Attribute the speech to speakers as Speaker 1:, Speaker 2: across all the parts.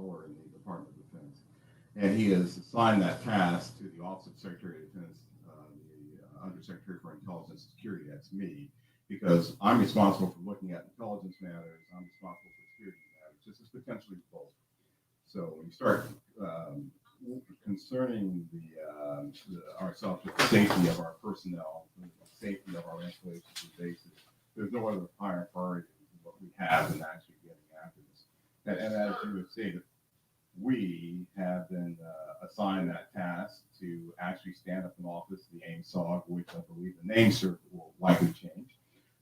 Speaker 1: lower in the Department of Defense. And he has assigned that task to the Office of Secretary of Defense, the Undersecretary for Intelligence and Security. That's me, because I'm responsible for looking at intelligence matters. I'm responsible for security matters. This is potentially both. So when you start concerning ourselves with the safety of our personnel, the safety of our installations and bases, there's no other higher priority than what we have in actually getting after this. And as you would say, we have been assigned that task to actually stand up an office, the AIM-SOG, which I believe the name cert will likely change.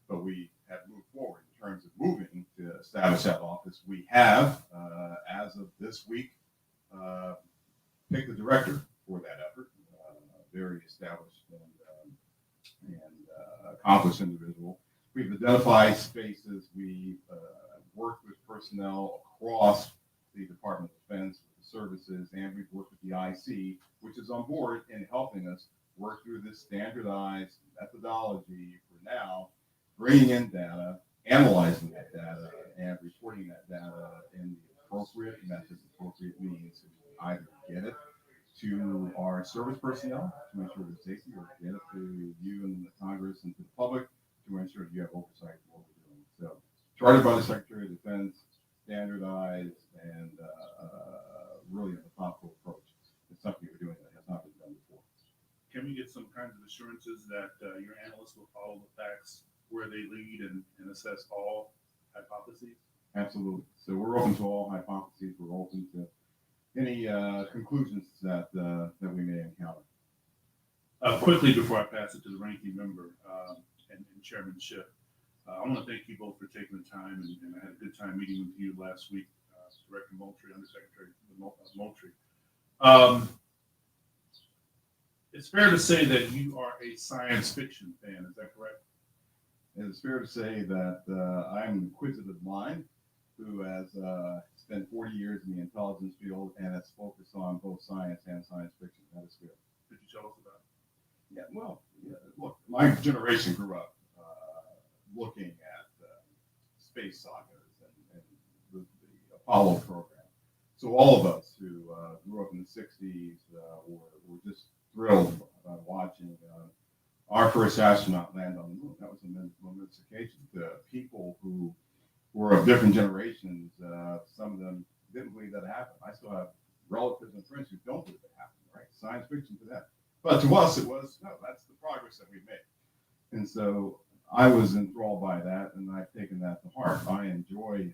Speaker 1: But we have moved forward in terms of moving to establish that office. We have, as of this week, picked the director for that effort, very established and accomplished individual. We've identified spaces. We've worked with personnel across the Department of Defense, with the services, and we've worked with the IC, which is on board in helping us work through this standardized methodology for now, bringing in data, analyzing that data, and reporting that data in the appropriate methods, appropriate means, to either get it to our service personnel to ensure their safety, or get it to you and the Congress and to the public to ensure you have oversight of what we're doing. So, chartered by the Secretary of Defense, standardized, and really a methodical approach. It's something we're doing that has not been done before.
Speaker 2: Can we get some kinds of assurances that your analysts will follow the facts where they lead and assess all hypotheses?
Speaker 1: Absolutely. So we're open to all hypotheses. We're open to any conclusions that we may encounter.
Speaker 2: Quickly, before I pass it to the ranking member and chairmanship, I want to thank you both for taking the time, and I had a good time meeting with you last week, Director Moultrie, Undersecretary Moultrie. It's fair to say that you are a science fiction fan. Is that correct?
Speaker 1: It is fair to say that I'm an inquisitive mind who has spent 40 years in the intelligence field and has focused on both science and science fiction. That is fair.
Speaker 2: Could you tell us about it?
Speaker 1: Yeah, well, look, my generation grew up looking at space sagas and the Apollo program. So all of us who grew up in the 60s were just thrilled watching our first astronaut land on the moon. That was a momentous occasion. The people who were of different generations, some of them didn't believe that happened. I still have relatives and friends who don't believe it happened, right? Science fiction to them. But to us, it was, no, that's the progress that we've made. And so I was enthralled by that, and I've taken that to heart. I enjoy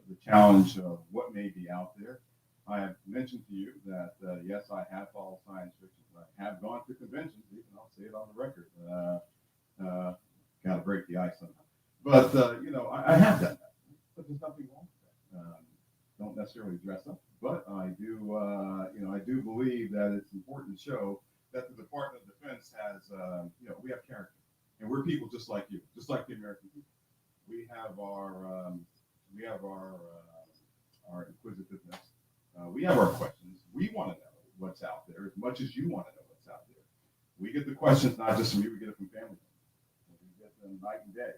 Speaker 1: the challenge of what may be out there. I have mentioned to you that, yes, I have followed science fiction. I have gone to conventions, even I'll say it on the record. Got to break the ice somehow. But, I have done that. But there's nothing wrong with that. Don't necessarily dress up. But I do, I do believe that it's important to show that the Department of Defense has, we have character. And we're people just like you, just like the American people. We have our inquisitiveness. We have our questions. We want to know what's out there as much as you want to know what's out there. We get the questions not just from you, we get it from family members. We get them night and day,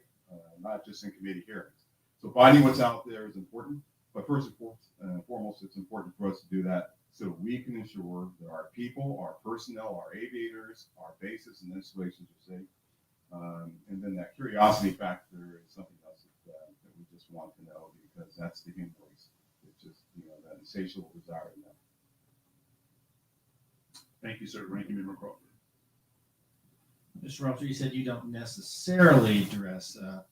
Speaker 1: not just in committee hearings. So finding what's out there is important, but first and foremost, it's important for us to do that so we can ensure that our people, our personnel, our aviators, our bases and installations are safe. And then that curiosity factor is something else that we just want to know, because that's the human race. It's just, that insatiable desire to know.
Speaker 2: Thank you, sir. Ranking Member Crawford.
Speaker 3: Mr. Ralston, you said you don't necessarily dress up.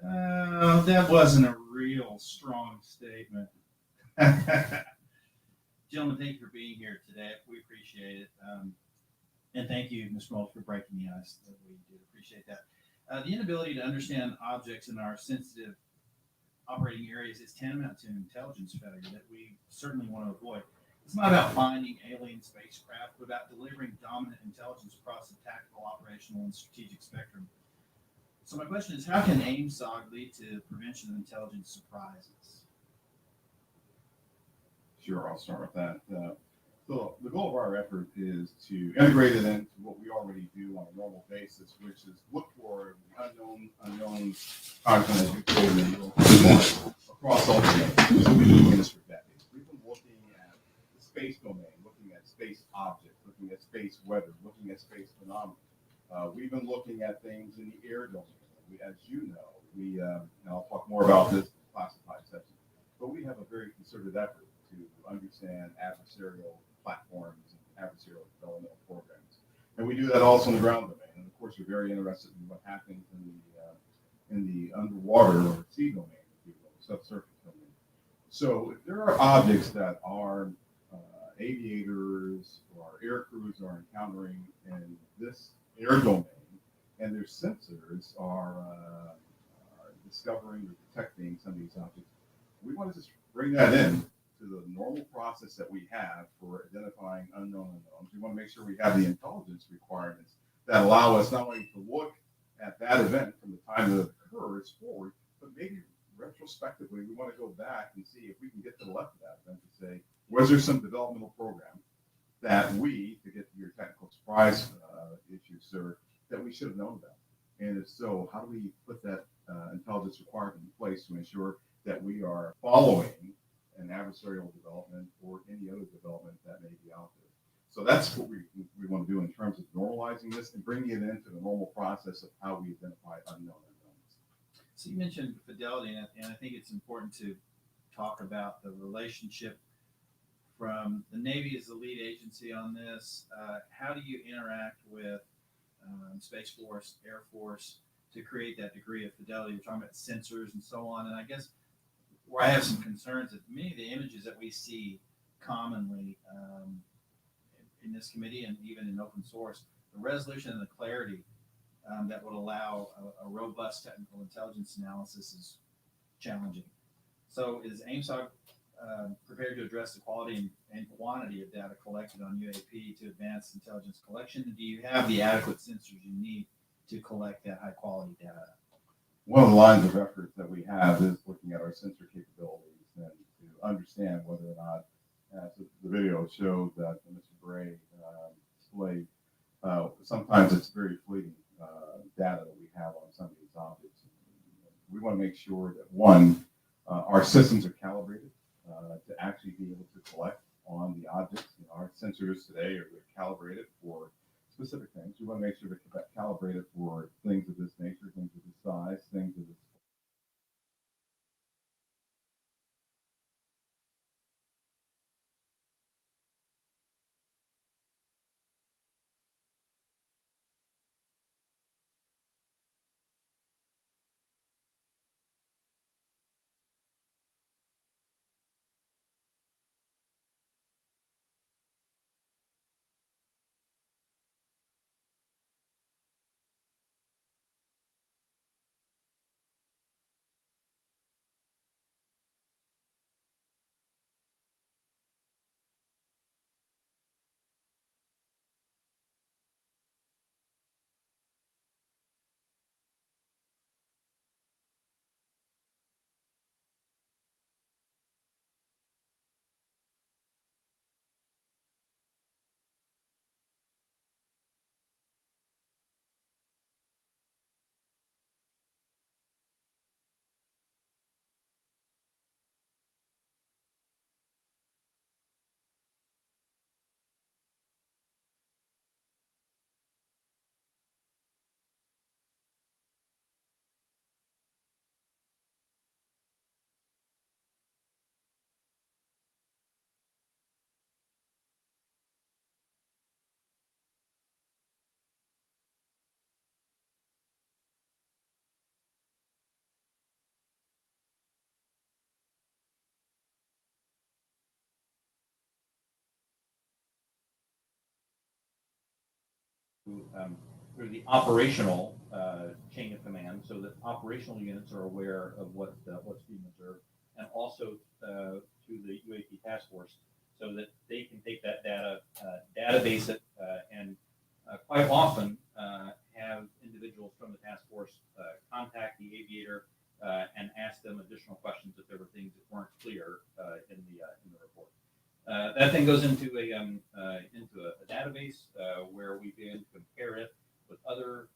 Speaker 3: That wasn't a real strong statement. Gentlemen, thank you for being here today. We appreciate it. And thank you, Ms. Mulch, for breaking the ice. We do appreciate that. The inability to understand objects in our sensitive operating areas is tantamount to an intelligence failure that we certainly want to avoid. It's not about finding alien spacecraft, but about delivering dominant intelligence across the tactical, operational, and strategic spectrum. So my question is, how can AIM-SOG lead to prevention of intelligence surprises?
Speaker 1: Sure, I'll start with that. So the goal of our effort is to integrate it into what we already do on a normal basis, which is look for the unknown content, as you say, across across all domains. We've been doing this for decades. We've been looking at the space domain, looking at space objects, looking at space weather, looking at space phenomena. We've been looking at things in the air domain. As you know, and I'll talk more about this in the classified section, but we have a very concerted effort to understand adversarial platforms and adversarial developmental programs. And we do that also in the ground domain. And of course, we're very interested in what happens in the underwater or sea domain, if you will, subsurface domain. So if there are objects that our aviators or our air crews are encountering in this air domain, and their sensors are discovering or detecting some of these objects, we want to just bring that in to the normal process that we have for identifying unknown unknowns. We want to make sure we have the intelligence requirements that allow us not only to look at that event from the time that it occurs forward, but maybe retrospectively, we want to go back and see if we can get to the left of that event to say, was there some developmental program that we, to get to your technical surprise issue, sir, that we should have known about? And if so, how do we put that intelligence requirement in place to ensure that we are following an adversarial development or any other development that may be out there? So that's what we want to do in terms of normalizing this and bringing it into the normal process of how we identify unknown unknowns.
Speaker 3: So you mentioned fidelity, and I think it's important to talk about the relationship from the Navy as the lead agency on this. How do you interact with Space Force, Air Force to create that degree of fidelity? We're talking about sensors and so on. And I guess where I have some concerns that many of the images that we see commonly in this committee and even in open source, the resolution and the clarity that would allow a robust technical intelligence analysis is challenging. So is AIMSOC prepared to address the quality and quantity of data collected on UAP to advance intelligence collection? And do you have the adequate sensors you need to collect that high quality data?
Speaker 1: One of the lines of effort that we have is looking at our sensor capabilities and to understand whether or not, as the video showed that Mr. Bray displayed, sometimes it's very fleeting data that we have on some of these objects. We want to make sure that, one, our systems are calibrated to actually be able to collect on the objects. Our sensors today are calibrated for specific things. We want to make sure they're calibrated for things of this nature, things of this size, things of this.
Speaker 4: Through the operational chain of command, so that operational units are aware of what's being observed, and also to the UAP task force, so that they can take that data, database it, and quite often have individuals from the task force contact the aviator and ask them additional questions if there were things that weren't clear in the report. That then goes into a database where we can compare it with other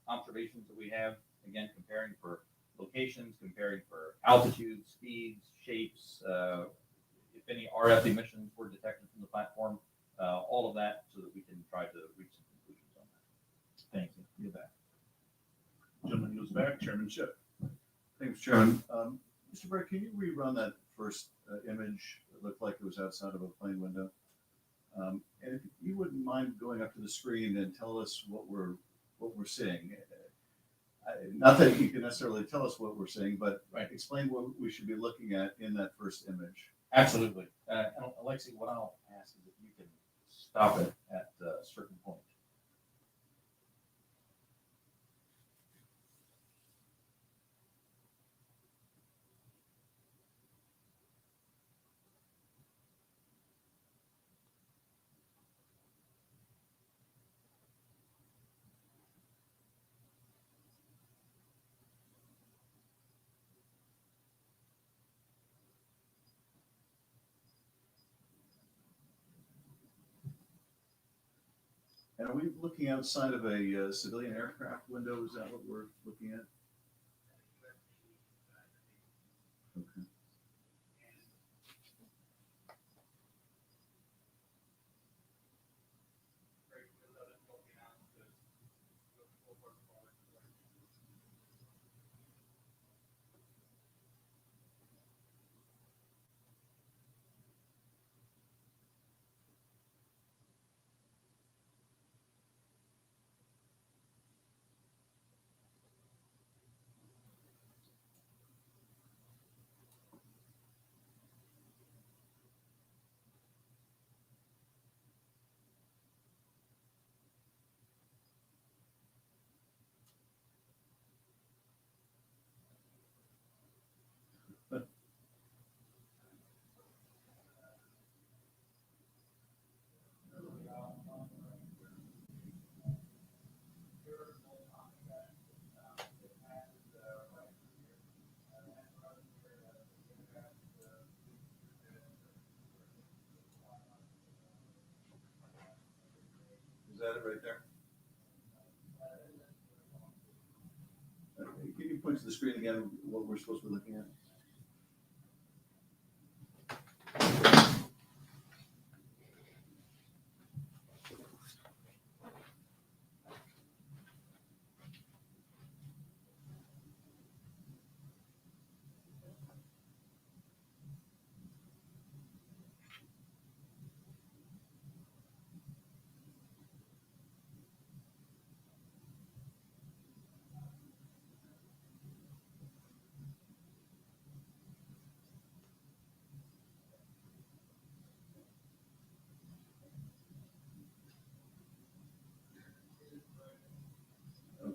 Speaker 4: observations that we have. Again, comparing for locations, comparing for altitude, speeds, shapes, if any RF emissions were detected from the platform, all of that so that we can try to reach some conclusions on that.
Speaker 3: Thank you. You're back.
Speaker 2: Gentleman goes back, chairmanship.
Speaker 5: Thanks, Chairman. Mr. Bright, can you rerun that first image? It looked like it was outside of a plane window. And if you wouldn't mind going up to the screen and tell us what we're seeing. Not that you can necessarily tell us what we're seeing, but explain what we should be looking at in that first image.
Speaker 4: Absolutely. And Alexi, what I'll ask is if you can stop it at a certain point.
Speaker 5: And are we looking outside of a civilian aircraft window? Is that what we're looking at? Okay. Is that it right there? Can you point to the screen again, what we're supposed to be looking at?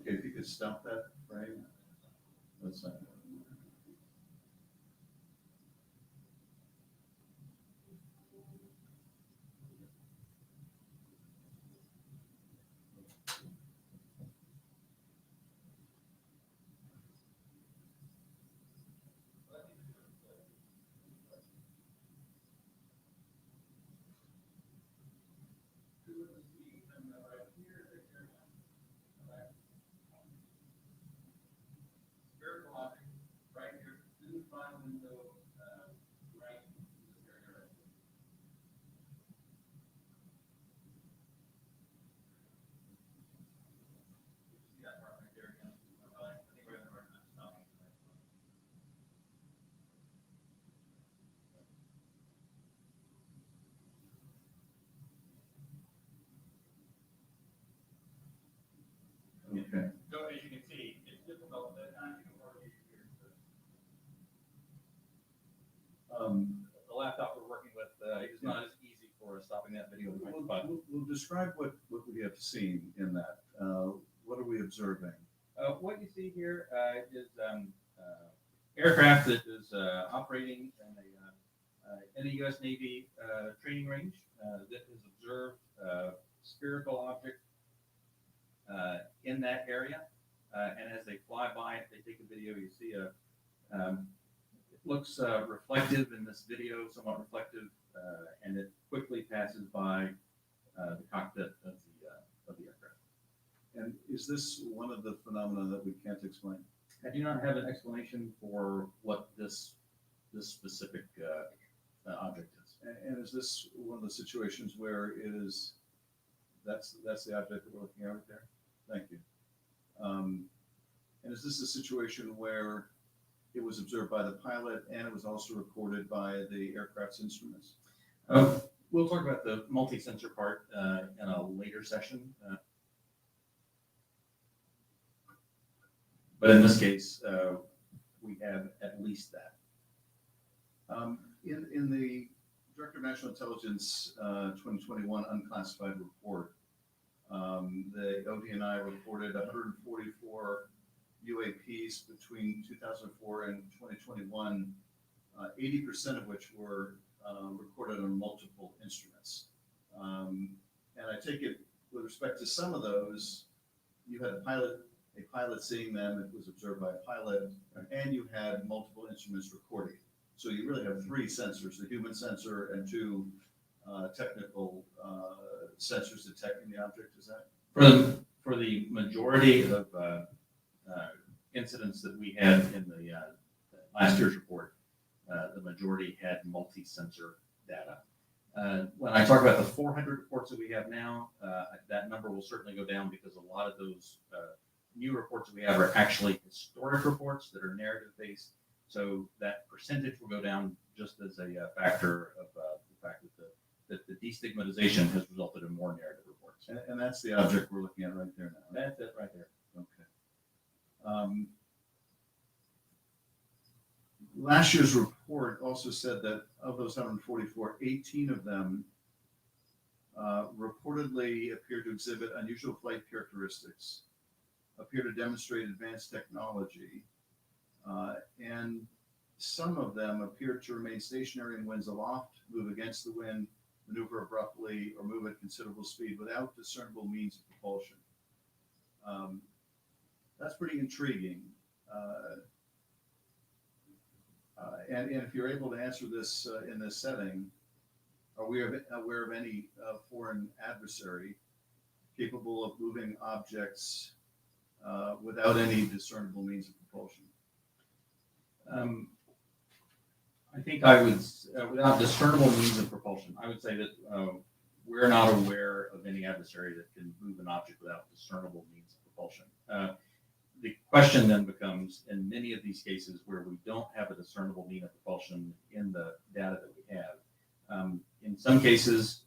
Speaker 5: Okay, if you could stop that frame. That's not. Okay.
Speaker 4: So as you can see, it's difficult at times to the laptop we're working with is not as easy for stopping that video.
Speaker 5: We'll describe what we have seen in that. What are we observing?
Speaker 4: What you see here is aircraft that is operating in a U.S. Navy training range that has observed spherical object in that area. And as they fly by it, they take a video, you see it looks reflective in this video, somewhat reflective, and it quickly passes by the cockpit of the aircraft.
Speaker 5: And is this one of the phenomena that we can't explain?
Speaker 4: I do not have an explanation for what this specific object is.
Speaker 5: And is this one of the situations where it is, that's the object that we're looking at right there? Thank you. And is this a situation where it was observed by the pilot and it was also recorded by the aircraft's instruments?
Speaker 4: We'll talk about the multi-sensor part in a later session. But in this case, we have at least that.
Speaker 5: In the Director of National Intelligence 2021 unclassified report, the ODNI reported 144 UAPs between 2004 and 2021, 80% of which were recorded on multiple instruments. And I take it with respect to some of those, you had a pilot seeing them, it was observed by a pilot, and you had multiple instruments recording. So you really have three sensors, the human sensor and two technical sensors detecting the object, is that?
Speaker 4: For the majority of incidents that we had in the last year's report, the majority had multi-sensor data. When I talk about the 400 reports that we have now, that number will certainly go down because a lot of those new reports that we have are actually historic reports that are narrative-based. So that percentage will go down just as a factor of the fact that the destigmatization has resulted in more narrative reports.
Speaker 5: And that's the object we're looking at right there now.
Speaker 4: That's it right there.
Speaker 5: Okay. Last year's report also said that of those 144, 18 of them reportedly appear to exhibit unusual flight characteristics, appear to demonstrate advanced technology, and some of them appear to remain stationary in winds aloft, move against the wind, maneuver abruptly, or move at considerable speed without discernible means of propulsion. That's pretty intriguing. And if you're able to answer this in this setting, are we aware of any foreign adversary capable of moving objects without any discernible means of propulsion?
Speaker 4: I think I would, without discernible means of propulsion, I would say that we're not aware of any adversary that can move an object without discernible means of propulsion. The question then becomes, in many of these cases where we don't have a discernible means of propulsion in the data that we have, in some cases,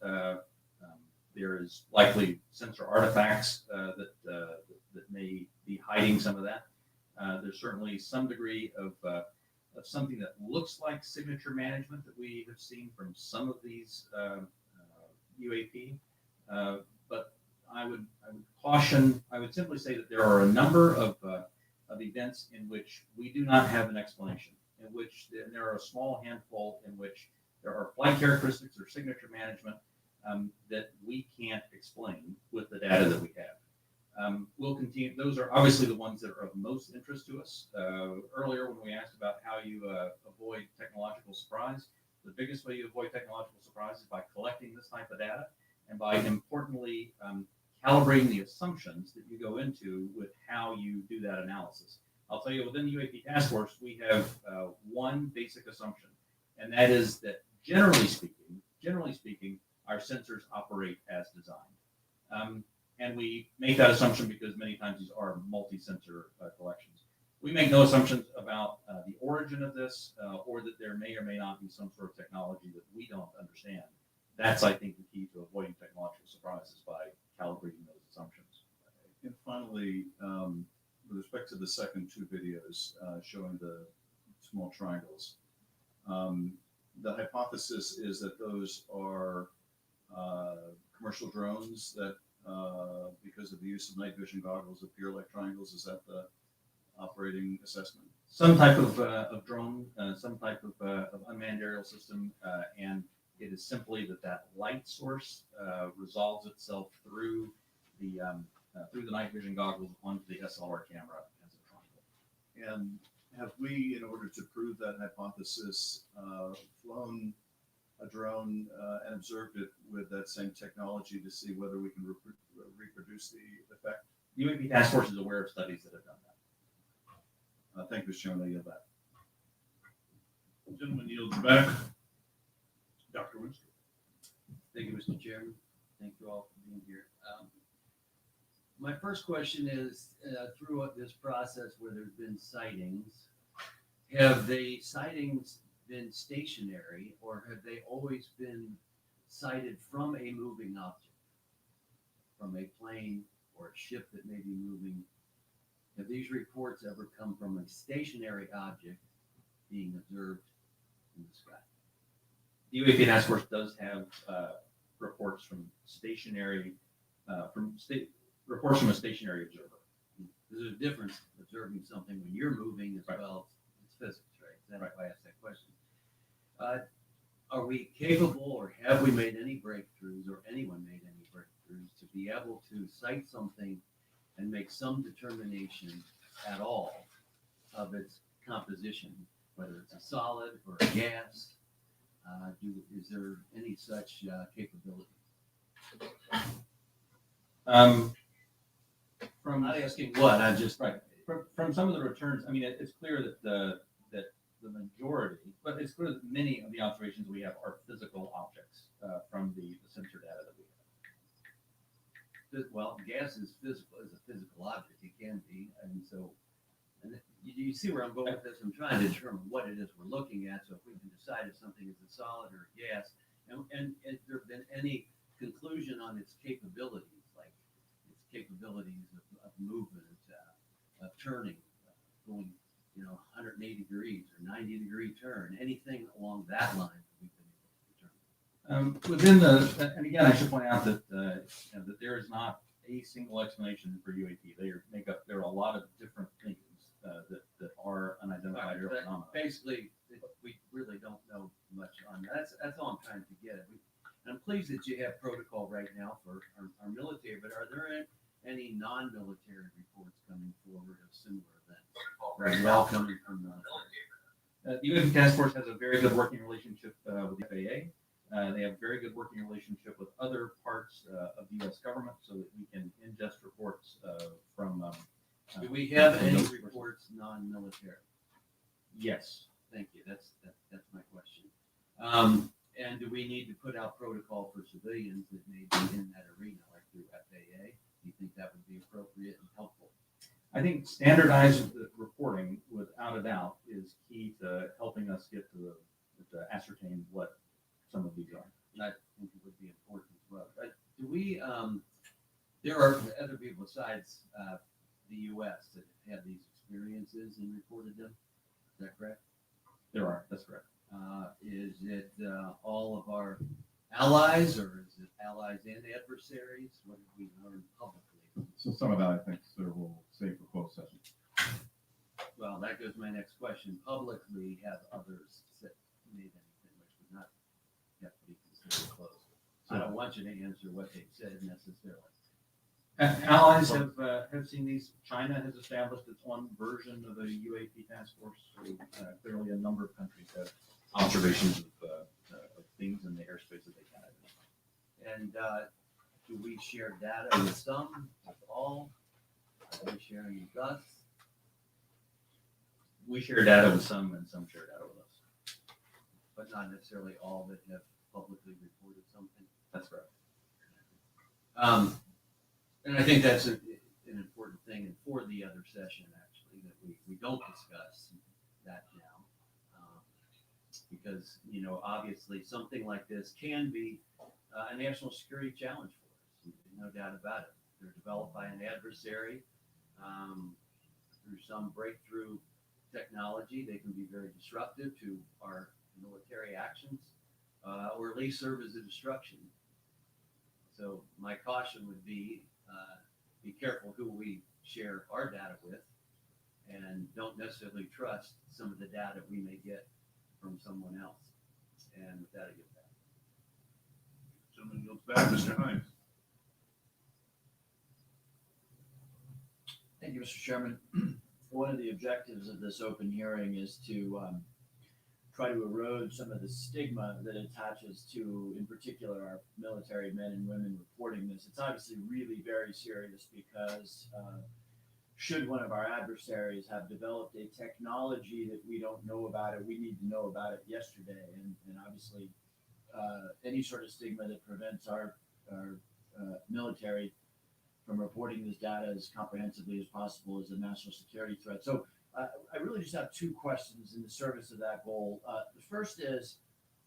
Speaker 4: there is likely sensor artifacts that may be hiding some of that. There's certainly some degree of something that looks like signature management that we have seen from some of these UAP, but I would caution. I would simply say that there are a number of events in which we do not have an explanation, in which there are a small handful in which there are flight characteristics or signature management that we can't explain with the data that we have. We'll continue. Those are obviously the ones that are of most interest to us. Earlier, when we asked about how you avoid technological surprise, the biggest way you avoid technological surprise is by collecting this type of data and by, importantly, calibrating the assumptions that you go into with how you do that analysis. I'll tell you, within the UAP Task Force, we have one basic assumption, and that is that generally speaking, our sensors operate as designed. And we make that assumption because many times these are multi-sensor collections. We make no assumptions about the origin of this or that there may or may not be some sort of technology that we don't understand. That's, I think, the key to avoiding technological surprises by calibrating those assumptions.
Speaker 5: And finally, with respect to the second two videos showing the small triangles, the hypothesis is that those are commercial drones that, because of the use of night vision goggles, appear like triangles. Is that the operating assessment?
Speaker 4: Some type of drone, some type of unmanned aerial system, and it is simply that light source resolves itself through the night vision goggles onto the SLR camera as a triangle.
Speaker 5: And have we, in order to prove that hypothesis, flown a drone and observed it with that same technology to see whether we can reproduce the effect?
Speaker 4: UAP Task Force is aware of studies that have done
Speaker 5: Thank you, Mr. Chairman. I yield back.
Speaker 2: Gentleman yields back. Dr. Winston.
Speaker 6: Thank you, Mr. Chairman. Thank you all for being here. My first question is, throughout this process where there's been sightings, have the sightings been stationary or have they always been sighted from a moving object? From a plane or a ship that may be moving? Have these reports ever come from a stationary object being observed in the sky?
Speaker 4: The UAP task force does have reports from reports from a stationary observer.
Speaker 6: There's a difference observing something when you're moving as
Speaker 4: Right.
Speaker 6: well. It's physics, right? That's why I asked that question. Are we capable or have we made any breakthroughs or anyone made any breakthroughs to be able to cite something and make some determination at all of its composition, whether it's a solid or a gas? Is there any such capability? I'm
Speaker 4: From
Speaker 6: not asking what, I'm just
Speaker 4: Right. From some of the returns, I mean, it's clear that the majority, but it's clear that many of the observations we have are physical objects from the sensor data that we have.
Speaker 6: Well, gas is physical, is a physical object. It can be, and so, and you see where I'm going with this. I'm trying to determine what it is we're looking at. So if we can decide if something is a solid or a gas, and has there been any conclusion on its capabilities, like its capabilities of movement, of turning, going, 180 degrees or 90-degree turn, anything along that line that we've been able to determine?
Speaker 4: Within the, and again, I should point out that that there is not a single explanation for UAP. There are a lot of different things that are unidentified aerial
Speaker 6: But
Speaker 4: phenomena.
Speaker 6: basically, we really don't know much on that. That's all I'm trying to get at. And I'm pleased that you have protocol right now for our military, but are there any non-military reports coming forward of similar events? Right, all coming from the
Speaker 4: The UAP task force has a very good working relationship with the FAA. They have a very good working relationship with other parts of the U.S. government so that we can ingest reports from.
Speaker 6: Do we have
Speaker 4: from
Speaker 6: any
Speaker 4: those sources.
Speaker 6: reports non-military?
Speaker 4: Yes.
Speaker 6: Thank you. That's my question. And do we need to put out protocol for civilians that may be in that arena, like through FAA? Do you think that would be appropriate and helpful?
Speaker 4: I think standardized reporting, without a doubt, is key to helping us get to ascertain what some of these are.
Speaker 6: And I think it would be important as well. But do we? There are other people besides the U.S. that have had these experiences and reported them. Is that correct?
Speaker 4: There are. That's correct.
Speaker 6: Is it all of our allies, or is it allies and adversaries? What have we learned publicly?
Speaker 1: So some of that, I think, sir, we'll save for closed session.
Speaker 6: Well, that goes to my next question. Publicly, have others made anything which would not have to be considered closed? I don't want you to answer what they said necessarily.
Speaker 4: Allies have seen these. China has established its own version of a UAP task force. So clearly, a number of countries have observations of things in the airspace that they can identify.
Speaker 6: And do we share data with some, with all? Are they sharing with us?
Speaker 4: We share data with some, and some share data with us.
Speaker 6: But not necessarily all that have publicly reported something?
Speaker 4: That's correct.
Speaker 6: And I think that's an important thing, and for the other session, actually, that we don't discuss that now. Because, obviously, something like this can be a national security challenge for us, no doubt about it. They're developed by an adversary through some breakthrough technology. They can be very disruptive to our military actions, or at least serve as a distraction. So my caution would be careful who we share our data with, and don't necessarily trust some of the data we may get from someone else. And with that, I get back.
Speaker 2: Gentleman yields back. Mr. Hines.
Speaker 7: Thank you, Mr. Chairman. One of the objectives of this open hearing is to try to erode some of the stigma that attaches to, in particular, our military men and women reporting this. It's obviously really very serious because should one of our adversaries have developed a technology that we don't know about it, we need to know about it yesterday. And obviously, any sort of stigma that prevents our military from reporting this data as comprehensively as possible is a national security threat. So I really just have two questions in the service of that goal. The first is,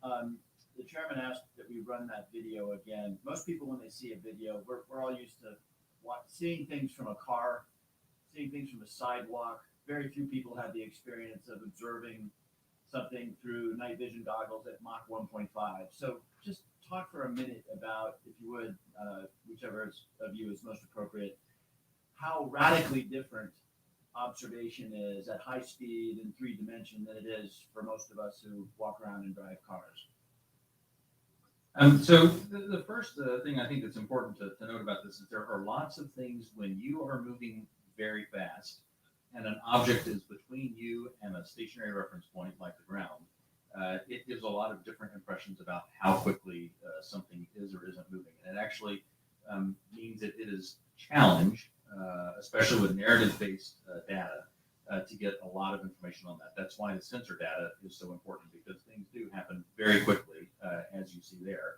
Speaker 7: the chairman asked that we run that video again. Most people, when they see a video, we're all used to seeing things from a car, seeing things from a sidewalk. Very few people have the experience of observing something through night vision goggles at Mach 1.5. So just talk for a minute about, if you would, whichever of you is most appropriate, how radically different observation is at high speed in 3 dimension than it is for most of us who walk around and drive cars.
Speaker 4: So the first thing I think that's important to note about this is there are lots of things when you are moving very fast and an object is between you and a stationary reference point like the ground. It gives a lot of different impressions about how quickly something is or isn't moving. And it actually means that it is challenged, especially with narrative-based data, to get a lot of information on that. That's why the sensor data is so important, because things do happen very quickly, as you see there.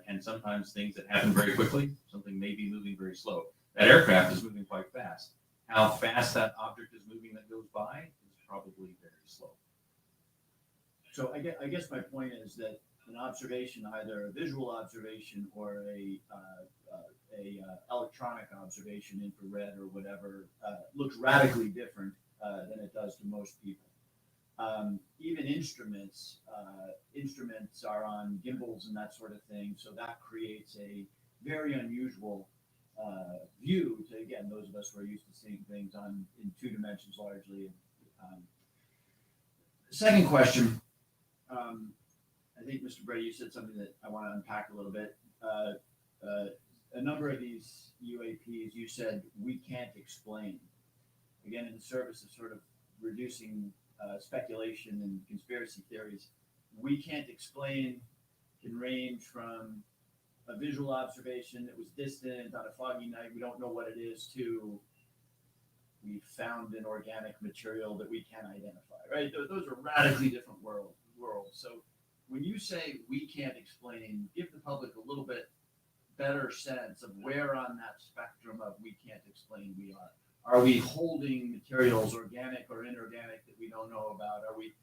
Speaker 4: And sometimes things that happen very quickly, something may be moving very slow. That aircraft is moving quite fast. How fast that object is moving that goes by is probably very slow.
Speaker 7: So I guess my point is that an observation, either a visual observation or a electronic observation, infrared or whatever, looks radically different than it does to most people. Even instruments are on gimbals and that sort of thing, so that creates a very unusual view to, again, those of us who are used to seeing things in 2 dimensions largely. Second question, I think, Mr. Brady, you said something that I want to unpack a little bit. A number of these UAPs, you said, we can't explain. Again, in the service of sort of reducing speculation and conspiracy theories, we can't explain can range from a visual observation that was distant on a foggy night, we don't know what it is, to we found an organic material that we can't identify, right? Those are radically different worlds. So when you say we can't explain, give the public a little bit better sense of where on that spectrum of we can't explain we are. Are we holding materials, organic or inorganic, that we don't know about? Are we,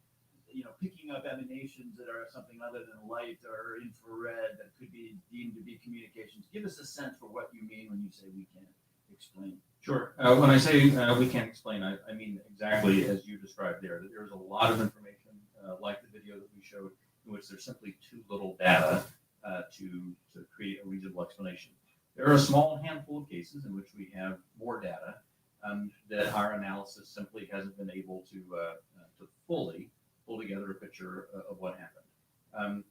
Speaker 7: picking up emanations that are something other than light or infrared that could be deemed to be communications? Give us a sense for what you mean when you say we can't explain.
Speaker 4: Sure. When I say we can't explain, I mean exactly as you described there, that there's a lot of information, like the video that we showed, in which there's simply too little data to create a reasonable explanation. There are a small handful of cases in which we have more data that our analysis simply hasn't been able to fully pull together a picture of what happened.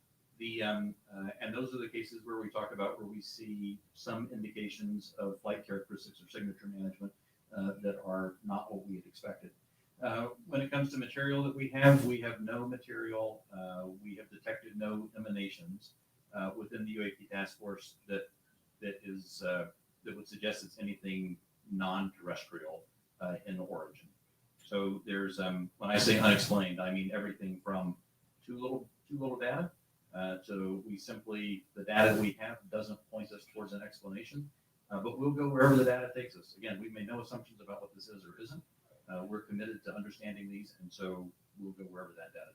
Speaker 4: And those are the cases where we talk about where we see some indications of flight characteristics or signature management that are not what we had expected. When it comes to material that we have no material. We have detected no emanations within the UAP task force that would suggest it's anything non-terrestrial in origin. So there's when I say unexplained, I mean everything from too little data. So the data that we have doesn't point us towards an explanation, but we'll go wherever the data takes us. Again, we've made no assumptions about what this is or isn't. We're committed to understanding these, and so we'll go wherever that data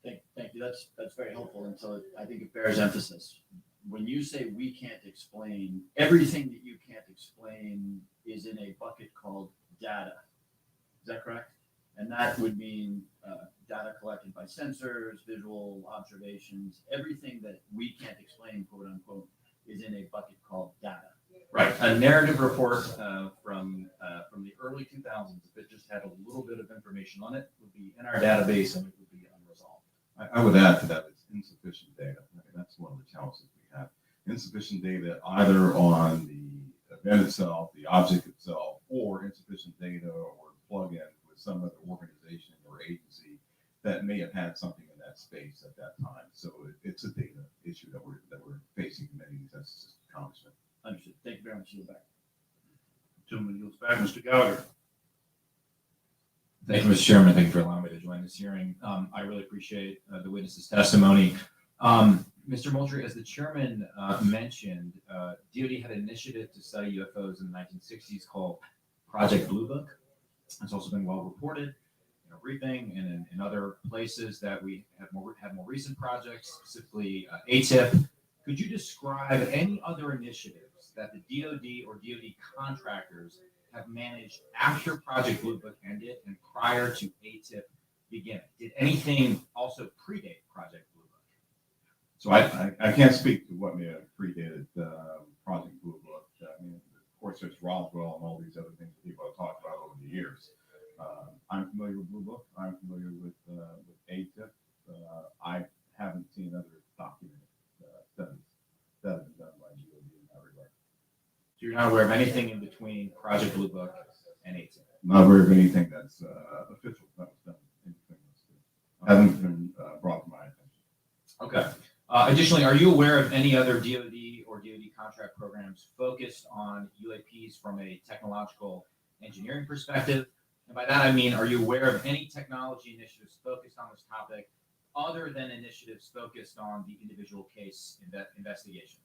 Speaker 4: takes us.
Speaker 7: Thank you. That's very helpful, and so I think it bears emphasis. When you say we can't explain, everything that you can't explain is in a bucket called data. Is that correct? And that would mean data collected by sensors, visual observations, everything that we can't explain, quote unquote, is in a bucket called data.
Speaker 4: Right. A narrative report from the early 2000s, if it just had a little bit of information on it, would be in our database and it would be unresolved.
Speaker 1: I would add to that, it's insufficient data. That's one of the challenges we have. Insufficient data either on the event itself, the object itself, or insufficient data or plug-in with some other organization or agency that may have had something in that space at that time. So it's a data issue that we're facing in many of these instances, Congressman.
Speaker 7: Understood. Thank you very much. You're back.
Speaker 2: Gentleman yields back. Mr. Gallagher.
Speaker 8: Thank you, Mr. Chairman. Thank you for allowing me to join this hearing. I really appreciate the witness's testimony. Mr. Moultrie, as the chairman mentioned, DoD had an initiative to study UFOs in the 1960s called Project Blue Book. It's also been well reported in a briefing and in other places that we have more recent projects, specifically ATIP. Could you describe any other initiatives that the DoD or DoD contractors have managed after Project Blue Book ended and prior to ATIP beginning? Did anything also predate Project Blue Book?
Speaker 1: So I can't speak to what may have predated Project Blue Book. I mean, of course, there's Roswell and all these other things that people have talked about over the years. I'm familiar with Blue Book. I'm familiar with ATIP. I haven't seen other documented studies that have been done by DoD in that regard.
Speaker 8: So you're not aware of anything in between Project Blue Book and ATIP?
Speaker 1: Not aware of anything that's official that was done. Hasn't been brought to my attention.
Speaker 8: Okay. Additionally, are you aware of any other DoD or DoD contract programs focused on UAPs from a technological engineering perspective? And by that I mean, are you aware of any technology initiatives focused on this topic other than initiatives focused on the individual case investigations?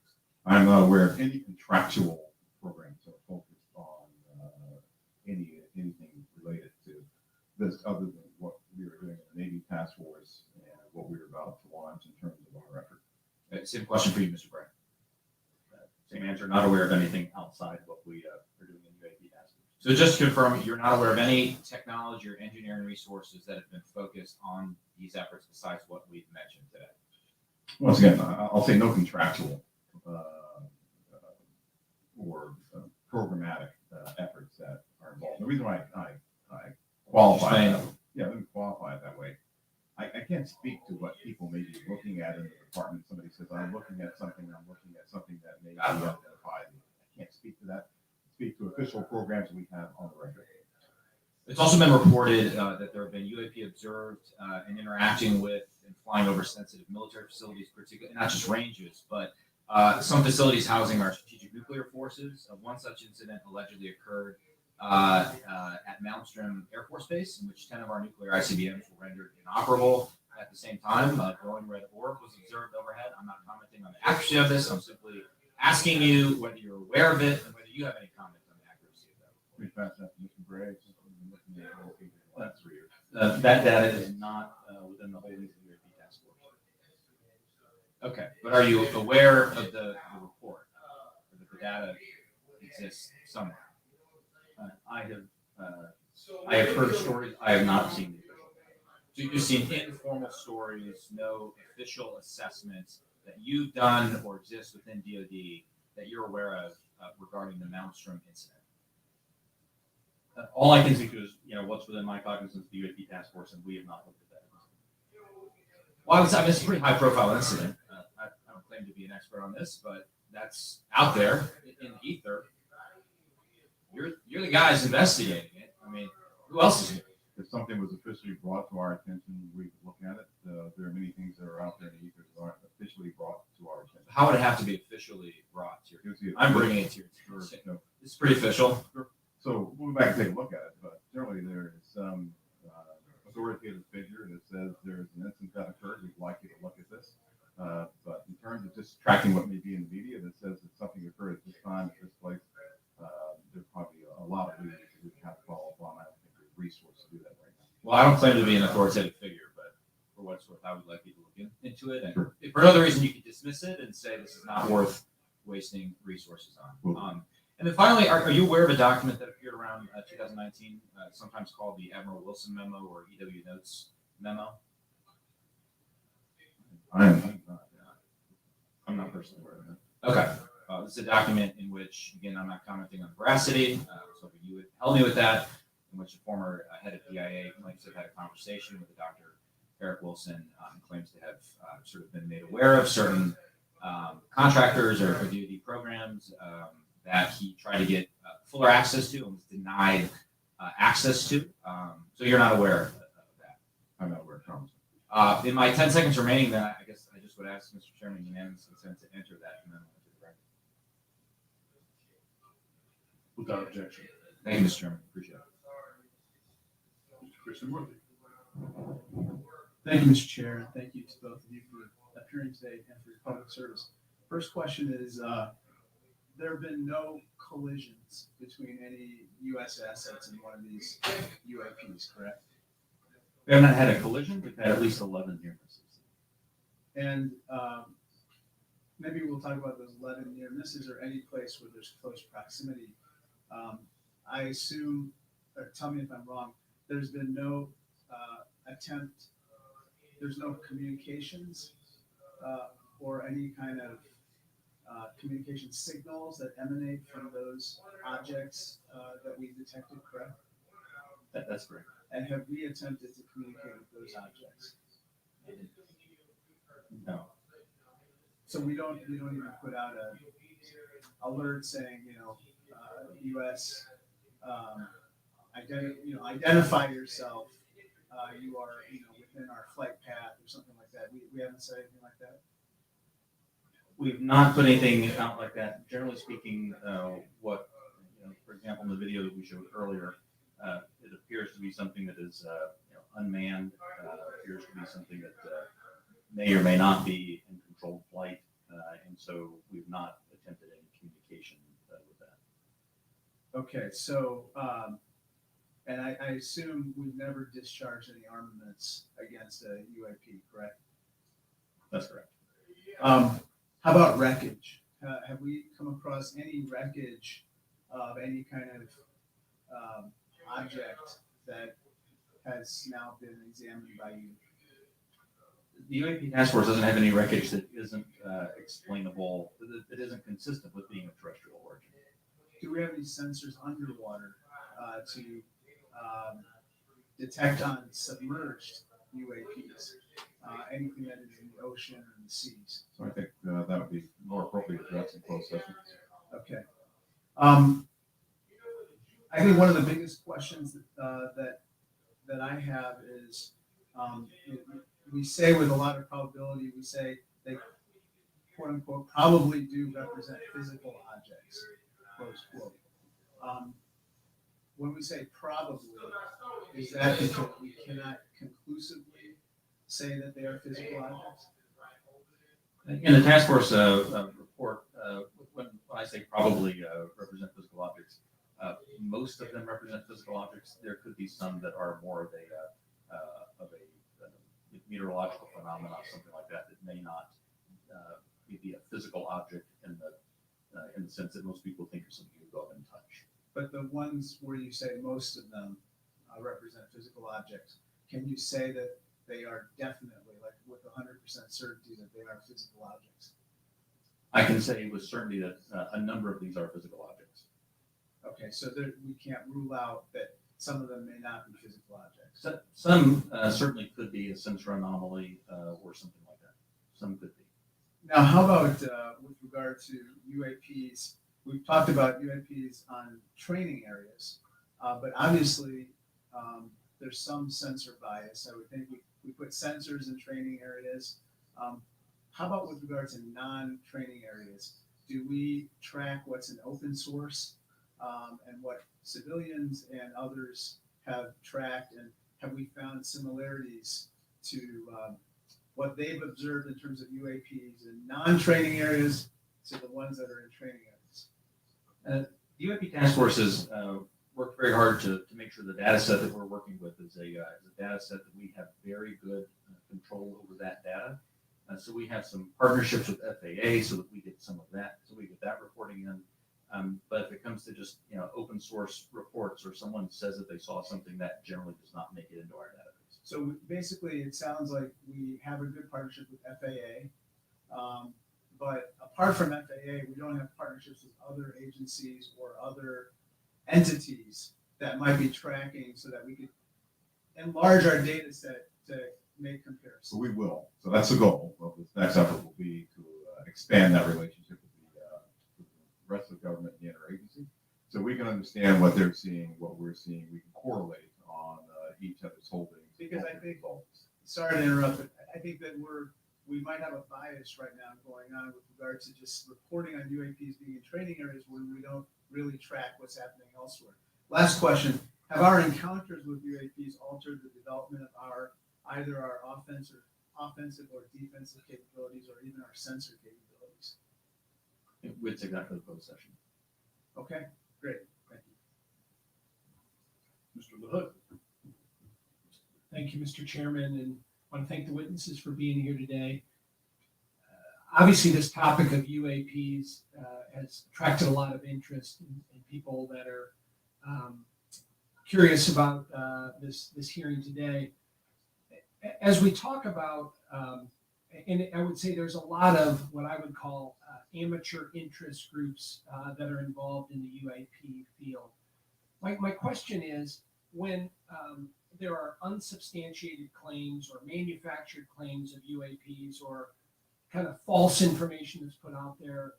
Speaker 1: I'm not aware of any contractual programs that are focused on anything related to this other than what we were doing in the Navy Task Force and what we were about to launch in terms of our effort.
Speaker 8: Same question for you, Mr. Brand.
Speaker 4: Same answer, not aware of anything outside what we are doing in UAP task force.
Speaker 8: So just to confirm, you're not aware of any technology or engineering resources that have been focused on these efforts besides what we've mentioned today?
Speaker 1: Once again, I'll say no contractual or programmatic efforts that are involved. The reason why I qualify it, let me qualify it that way. I can't speak to what people may be looking at in the department. Somebody says, I'm looking at something that may be identified. I can't speak to that. Speak to official programs we have on the record.
Speaker 8: It's also been reported that there have been UAP observed and interacting with and flying over sensitive military facilities, particularly not just ranges, but some facilities housing our strategic nuclear forces. One such incident allegedly occurred at Malmstrom Air Force Base, in which 10 of our nuclear ICBMs were rendered inoperable. At the same time, a glowing red orb was observed overhead. I'm not commenting on the accuracy of this. I'm simply asking you whether you're aware of it and whether you have any comment on the accuracy of that.
Speaker 1: We pass that to Mr. Gray. Looking at the last 3 years.
Speaker 4: That data is not within the holdings of the UAP task force.
Speaker 8: Okay, but are you aware of the report, or that the data exists somewhere?
Speaker 4: I have heard stories. I have not seen the official data.
Speaker 8: So you've seen informal stories, no official assessments that you've done or exist within DoD that you're aware of regarding the Malmstrom incident?
Speaker 4: All I can speak to is, what's within my cognizance of the UAP task force, and we have not looked at that.
Speaker 8: Well, I mean, it's a pretty high-profile incident. I don't claim to be an expert on this, but that's out there in the ether. You're the guys investigating it. I mean, who else is here?
Speaker 1: If something was officially brought to our attention, we could look at it. There are many things that are out there in the ether that aren't officially brought to our attention.
Speaker 8: How would it have to be officially brought to your attention? I'm bringing it to your attention. It's pretty official.
Speaker 1: So we'll go back and take a look at it, but generally there is some authoritative figure that says there's an incident that occurred. We'd like you to look at this. But in terms of just tracking what may be in the media that says that something occurred at this time, at this place, there's probably a lot of leaders who have to follow up on. I don't think there's resources to do that right now.
Speaker 8: Well, I don't claim to be an authoritative figure, but for what it's worth, I would like you to look into it. And
Speaker 1: Sure.
Speaker 8: if for another reason, you could dismiss it and say this is not worth wasting resources on. And then finally, are you aware of a document that appeared around 2019, sometimes called the Admiral Wilson Memo or EW Notes Memo?
Speaker 1: I'm
Speaker 8: not personally aware of that. Okay. This is a document in which, again, I'm not commenting on veracity, so you would help me with that, in which the former head of DIA claims to have had a conversation with the Dr. Eric Wilson and claims to have sort of been made aware of certain contractors or DoD programs that he tried to get fuller access to and was denied access to. So you're not aware of that?
Speaker 1: not aware of Congressman.
Speaker 8: In my 10 seconds remaining, then I guess I just would ask Mr. Chairman unanimous consent to enter that amendment into the record.
Speaker 2: Without objection.
Speaker 8: Thank you, Mr. Chairman. Appreciate it.
Speaker 2: Mr. Christian Murphy.
Speaker 9: Thank you, Mr. Chair, and thank you to both of you for appearing today and for your public service. First question is, there have been no collisions between any U.S. assets in one of these UAPs, correct?
Speaker 4: We have not had a collision, we've had at least 11 near misses.
Speaker 9: And maybe we'll talk about those 11 near misses or any place where there's close proximity. I assume, or tell me if I'm wrong, there's been no attempt, there's no communications or any kind of communication signals that emanate from those objects that we detected, correct?
Speaker 4: That's correct.
Speaker 9: And have we attempted to communicate with those objects?
Speaker 4: No.
Speaker 9: So we don't even put out a alert saying, U.S. Identify yourself. You are, within our flight path or something like that. We haven't said anything like that.
Speaker 4: We've not put anything out like that. Generally speaking, for example, in the video that we showed earlier, it appears to be something that is, unmanned, appears to be something that may or may not be in controlled flight, and so we've not attempted any communication with that.
Speaker 9: Okay, so, and I assume we've never discharged any armaments against a UAP, correct?
Speaker 4: That's correct.
Speaker 9: How about wreckage? Have we come across any wreckage of any kind of object that has now been examined by you?
Speaker 4: The UAP task force doesn't have any wreckage that isn't explainable, that isn't consistent with being of terrestrial origin.
Speaker 9: Do we have any sensors underwater to detect on submerged UAPs? Anything that is in the ocean or in the seas?
Speaker 1: So I think that would be more appropriate to address in closed session.
Speaker 9: Okay. I think one of the biggest questions that I have is, we say with a lot of probability, we say they quote unquote probably do represent physical objects, close quote. When we say probably, is that because we cannot conclusively say that they are physical objects?
Speaker 4: In the task force report, when I say probably represent physical objects, most of them represent physical objects. There could be some that are more of a meteorological phenomena, something like that, that may not be a physical object in the sense that most people think of something you go up and touch.
Speaker 9: But the ones where you say most of them represent physical objects, can you say that they are definitely, like with 100% certainty, that they are physical objects?
Speaker 4: I can say with certainty that a number of these are physical objects.
Speaker 9: Okay, so we can't rule out that some of them may not be physical objects.
Speaker 4: So, some certainly could be a sensor anomaly or something like that. Some could be.
Speaker 9: Now, how about with regard to UAPs? We've talked about UAPs on training areas, but obviously there's some sensor bias. I would think we put sensors in training areas. How about with regard to non-training areas? Do we track what's in open source and what civilians and others have tracked? And have we found similarities to what they've observed in terms of UAPs in non-training areas to the ones that are in training areas?
Speaker 4: The UAP task force has worked very hard to make sure the data set that we're working with is a data set that we have very good control over that data. So we have some partnerships with FAA so that we get some of that, so we get that reporting in. But if it comes to just open source reports or someone says that they saw something, that generally does not make it into our database.
Speaker 9: So basically, it sounds like we have a good partnership with FAA, but apart from FAA, we don't have partnerships with other agencies or other entities that might be tracking so that we could enlarge our data set to make
Speaker 1: So
Speaker 9: comparisons.
Speaker 1: we will. So that's the goal of this next effort will be to expand that relationship with the rest of the government and the interagency. So we can understand what they're seeing, what we're seeing. We can correlate on each other's holdings.
Speaker 9: Because I think, sorry to interrupt, but I think that we're we might have a bias right now going on with regard to just reporting on UAPs being in training areas when we don't really track what's happening elsewhere. Last question, have our encounters with UAPs altered the development of either our offensive or defensive capabilities or even our sensor capabilities?
Speaker 6: It's exactly the closed session.
Speaker 9: Okay, great, thank you.
Speaker 2: Mr. LaHood.
Speaker 10: Thank you, Mr. Chairman, and I want to thank the witnesses for being here today. Obviously, this topic of UAPs has attracted a lot of interest in people that are curious about this hearing today. As we talk about, and I would say there's a lot of what I would call amateur interest groups that are involved in the UAP field. My question is, when there are unsubstantiated claims or manufactured claims of UAPs or kind of false information that's put out there,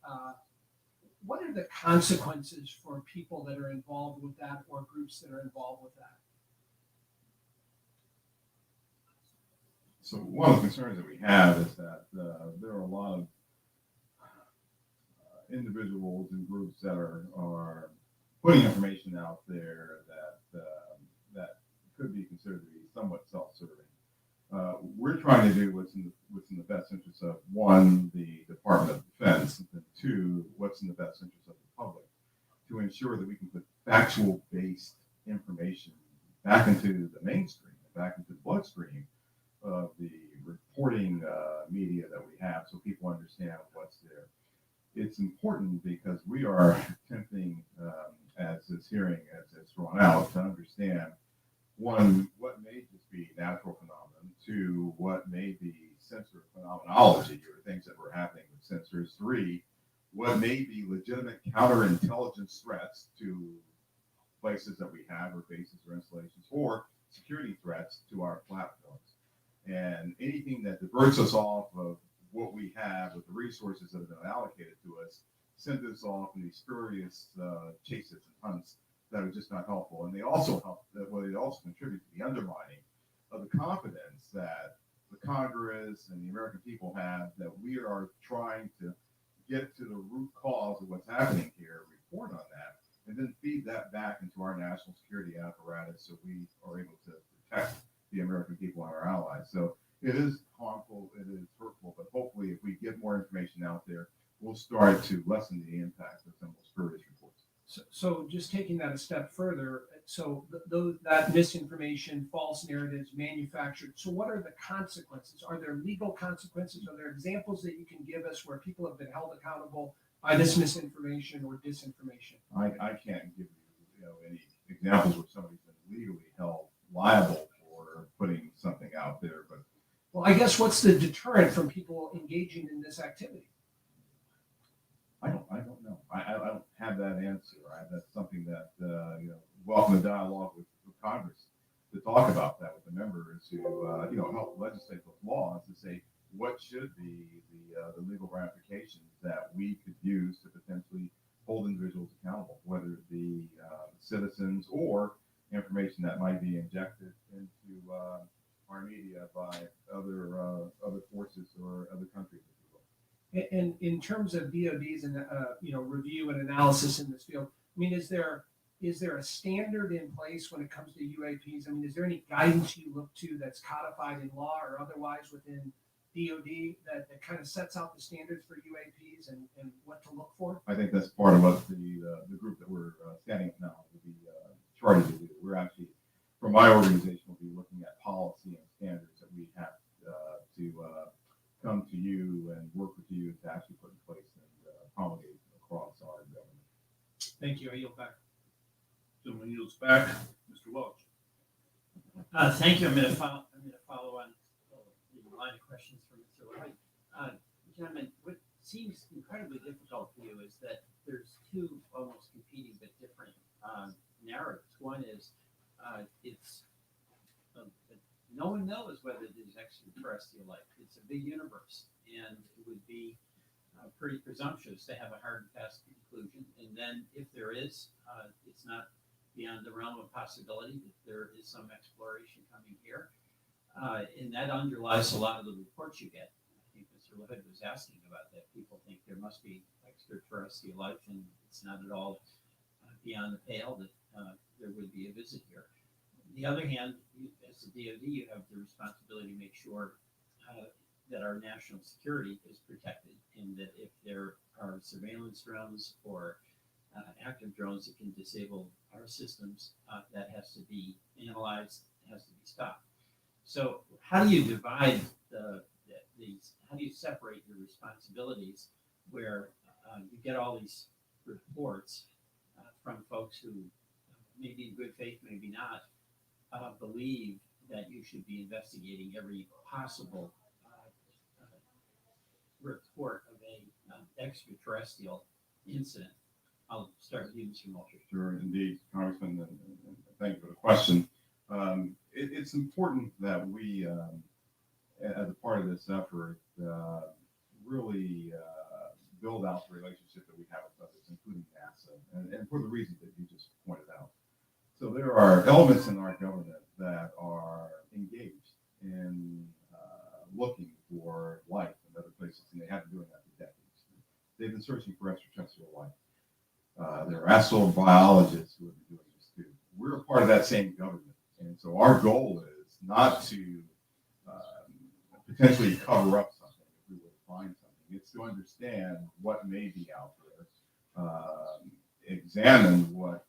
Speaker 10: what are the consequences for people that are involved with that or groups that are involved with that?
Speaker 1: So one of the concerns that we have is that there are a lot of individuals and groups that are putting information out there that could be considered to be somewhat self-serving. We're trying to do what's in the best interest of, one, the Department of Defense, and two, what's in the best interest of the public, to ensure that we can put factual-based information back into the mainstream, back into the bloodstream of the reporting media that we have, so people understand what's there. It's important because we are attempting, as this hearing has drawn out, to understand, one, what may just be natural phenomenon, two, what may be sensor phenomenology or things that were happening with sensors, three, what may be legitimate counterintelligence threats to places that we have or bases or installations, or security threats to our platforms. And anything that diverts us off of what we have with the resources that have been allocated to us sends us off in these spurious chases and hunts that are just not helpful. And they also they also contribute to the undermining of the confidence that the Congress and the American people have that we are trying to get to the root cause of what's happening here, report on that, and then feed that back into our national security apparatus so we are able to protect the American people and our allies. So it is harmful, it is hurtful, but hopefully if we get more information out there, we'll start to lessen the impact of some of those spurious reports.
Speaker 10: So just taking that a step further, so that misinformation, false narratives, manufactured, so what are the consequences? Are there legal consequences? Are there examples that you can give us where people have been held accountable by this misinformation or disinformation?
Speaker 1: I can't give you, any examples where somebody's been legally held liable for putting something out there, but
Speaker 10: Well, I guess what's the deterrent from people engaging in this activity?
Speaker 1: I don't know. I don't have that answer. That's something that, welcome the dialogue with Congress to talk about that with the members who, help legislate those laws to say what should be the legal ramifications that we could use to potentially hold individuals accountable, whether it be citizens or information that might be injected into our media by other forces or other countries.
Speaker 10: And in terms of DOD's and review and analysis in this field, I mean, is there a standard in place when it comes to UAPs? I mean, is there any guidance you look to that's codified in law or otherwise within DOD that kind of sets out the standards for UAPs and what to look for?
Speaker 1: I think that's part of what the group that we're standing up now will be charted to do. We're actually, from my organization, we'll be looking at policy and standards that we have to come to you and work with you to actually put in place and promulgate across our government.
Speaker 10: Thank you. I yield back.
Speaker 2: Gentleman yields back. Mr. Welch.
Speaker 7: Thank you. I'm going to follow on the line of questions from Mr. Lloyd. Gentlemen, what seems incredibly difficult for you is that there's two almost competing but different narratives. One is no one knows whether it is extraterrestrial life. It's a big universe, and it would be pretty presumptuous to have a hard and fast conclusion. And then if there is, it's not beyond the realm of possibility that there is some exploration coming here. And that underlies a lot of the reports you get. I think
Speaker 6: Mr. Wood was asking about, that people think there must be extraterrestrial life, and it's not at all beyond the pale that there would be a visit here. On the other hand, as the DoD, you have the responsibility to make sure that our national security is protected, and that if there are surveillance drones or active drones that can disable our systems, that has to be analyzed, has to be stopped. So how do you divide these? How do you separate your responsibilities where you get all these reports from folks who, maybe in good faith, maybe not, believe that you should be investigating every possible report of a extraterrestrial incident? I'll start with you, Mr. Moultrie.
Speaker 1: Sure, indeed, Congressman, and thank you for the question. It's important that we, as a part of this effort, really build out the relationship that we have with others, including NASA, and for the reasons that you just pointed out. So there are elements in our government that are engaged in looking for life in other places, and they have been doing that for decades. They've been searching for extraterrestrial life. There are astrobiologists who have been doing this too. We're a part of that same government, and so our goal is not to potentially cover up something if we were to find something. It's to understand what may be out there, examine what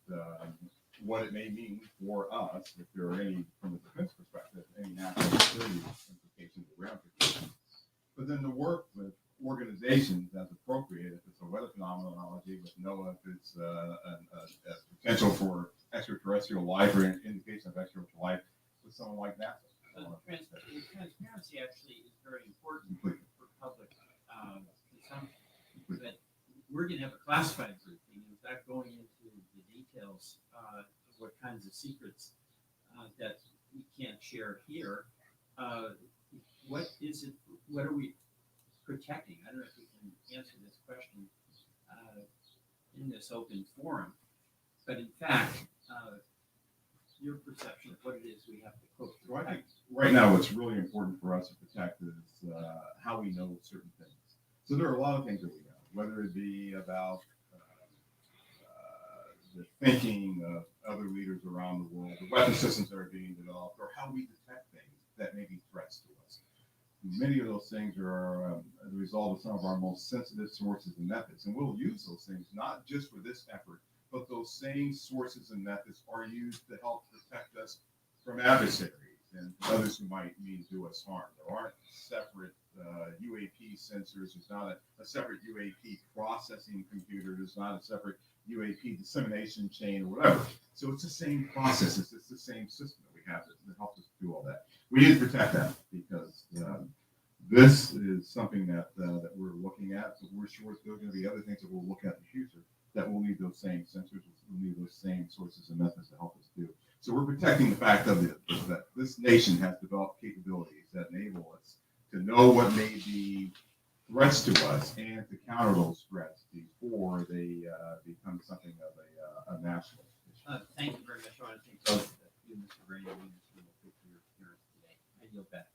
Speaker 1: it may mean for us, if there are any, from a defense perspective, any national security implications or ramifications. But then to work with organizations as appropriate, if it's a weather phenomenology with NOAA, if it's a potential for extraterrestrial life or an indication of extraterrestrial life with someone like NASA.
Speaker 6: Transparency actually is very important
Speaker 1: Completely.
Speaker 6: for public consumption. But we're going to have a classified briefing. In fact, going into the details of what kinds of secrets that we can't share here. What is it? What are we protecting? I don't know if you can answer this question in this open forum, but in fact, your perception of what it is we have to quote.
Speaker 1: So I think right now what's really important for us to protect is how we know certain things. So there are a lot of things that we know, whether it be about the thinking of other leaders around the world, the weapon systems that are being developed, or how we detect things that may be threats to us. Many of those things are the result of some of our most sensitive sources and methods, and we'll use those things not just for this effort, but those same sources and methods are used to help protect us from adversaries and others who might mean to do us harm. There aren't separate UAP sensors. There's not a separate UAP processing computer. There's not a separate UAP dissemination chain or whatever. So it's the same process. It's the same system that we have that helps us do all that. We need to protect that because this is something that we're looking at. So we're sure there are going to be other things that we'll look at in the future that will need those same sensors, will need those same sources and methods to help us do. So we're protecting the fact of that this nation has developed capabilities that enable us to know what may be threats to us and to counter those threats before they become something of a national issue.
Speaker 6: Thank you very much. I want to thank both you, Mr. Brady, and Mr. Moultrie, for your appearance today. I yield back.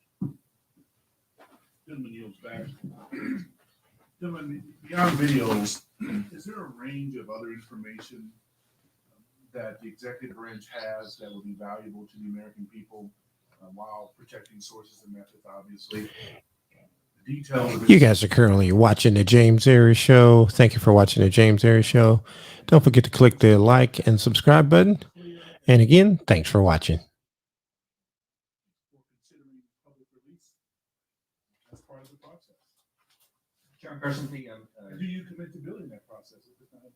Speaker 2: Gentleman yields back. Gentlemen, beyond videos, is there a range of other information that the executive branch has that would be valuable to the American people while protecting sources and methods, obviously? Details of
Speaker 11: You guys are currently watching the James Ayers Show. Thank you for watching the James Ayers Show. Don't forget to click the like and subscribe button. And again, thanks for watching.
Speaker 2: for considering public release as part of the process.
Speaker 4: Chairman Carson,
Speaker 2: And do you commit to building that process at this time?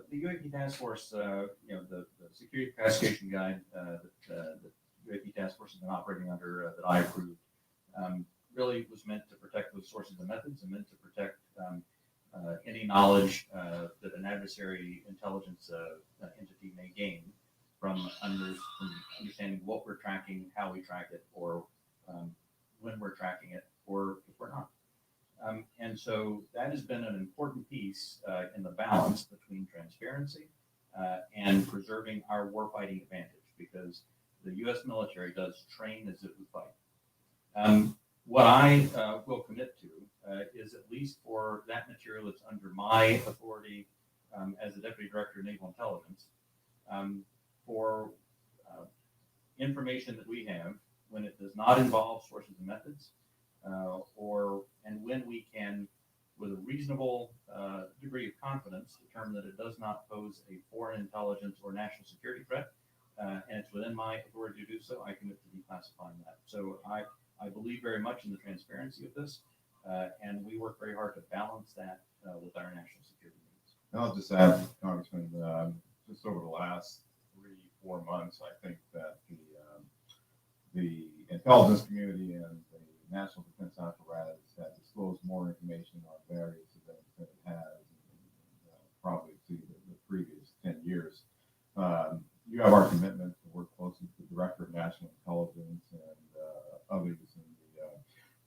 Speaker 4: the UAP Task Force, the security classification guide that the UAP Task Force has been operating under that I approved really was meant to protect those sources and methods and meant to protect any knowledge that an adversary intelligence entity may gain from understanding what we're tracking, how we track it, or when we're tracking it, or if we're not. And so that has been an important piece in the balance between transparency and preserving our warfighting advantage, because the U.S. military does train as it would fight. What I will commit to is at least for that material that's under my authority as the Deputy Director of Naval Intelligence, for information that we have when it does not involve sources and methods, and when we can, with a reasonable degree of confidence, determine that it does not pose a foreign intelligence or national security threat, and it's within my authority to do so, I commit to declassifying that. So I believe very much in the transparency of this, and we work very hard to balance that with our national security needs.
Speaker 1: And I'll just add, Congressman, just over the last 3-4 months, I think that the intelligence community and the national defense apparatus have disclosed more information on various events than it has in probably the previous 10 years. You have our commitment to work closely with the Director of National Intelligence and others in